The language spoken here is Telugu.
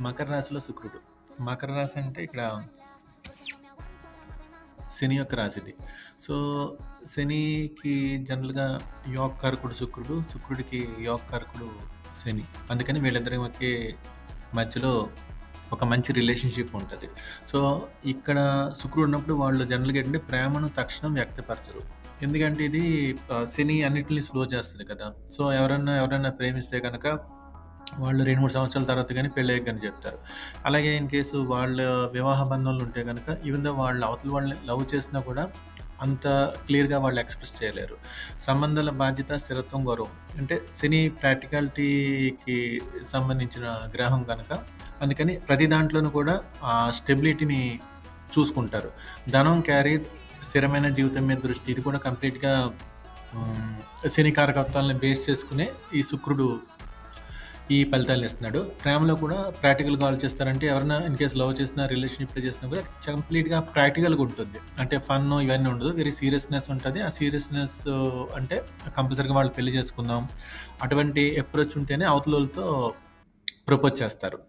మకర రాశిలో శుక్రుడు. మకర రాశి అంటే ఇక్కడ శని యొక్క రాశిది. సో, శనికి జనరల్‌గా యోగకారకుడు శుక్రుడు, శుక్రుడికి యోగకారకుడు శని. అందుకని వీళ్ళిద్దరి మధ్యలో ఒక మంచి రిలేషన్‌షిప్ ఉంటది. సో, ఇక్కడ శుక్రుడు ఉన్నప్పుడు వాళ్ళు జనరల్‌గా ఏంటంటే ప్రేమను తక్షణం వ్యక్తపరచరు. ఎందుకంటే ఇది శని అన్నిటిని స్లో చేస్తది కదా! సో, ఎవరన్నా ప్రేమిస్తే గనక వాళ్ళు 2, 3 సంవత్సరాల తర్వాత గాని పెళ్ళయ్యాక గాని చెప్తారు. అలాగే ఇన్ కేసు వాళ్ళ వివాహ బంధంలో ఉంటే గనక ఈవెన్ దో వాళ్ళు అవతల వాళ్ళని లవ్ చేసినా కూడా అంత క్లియర్‌గా వాళ్ళు ఎక్స్‌ప్రెస్ చేయలేరు. సంబంధాల బాధ్యత, స్థిరత్వం, గౌరవం. అంటే శని ప్రాక్టికాలిటీకి సంబంధించిన గ్రహం గనక అందుకని ప్రతి దాంట్లోనూ కూడా ఆ స్టెబిలిటీని చూసుకుంటారు. ధనం, క్యారియర్, స్థిరమైన జీవితం మీద దృష్టి ఇది కూడా కంప్లీట్‌గా హ్మ్, శని కారకత్వాలను బేస్ చేసుకునే ఈ శుక్రుడు ఈ ఫలితాలనిస్తున్నాడు. ప్రేమలో కూడా ప్రాక్టికల్‌గా ఆలోచిస్తారంటే ఎవరైనా ఇన్ కేస్ లవ్ చేసినా, రిలేషన్‌షిప్‌లో చేసినా కూడా కంప్లీట్‌గా ప్రాక్టికల్‌గా ఉంటుంది. అంటే ఫన్ ఇవన్నీ ఉండదు. వెరీ సీరియస్‌నెస్ ఉంటది. ఆ సీరియస్‌నెస్ అంటే కంపల్సరీగా వాళ్ళు పెళ్లి చేసుకుందాం. అటువంటి అప్రోచ్ ఉంటేనే అవతలోళ్ళతో ప్రపోజ్ చేస్తారు.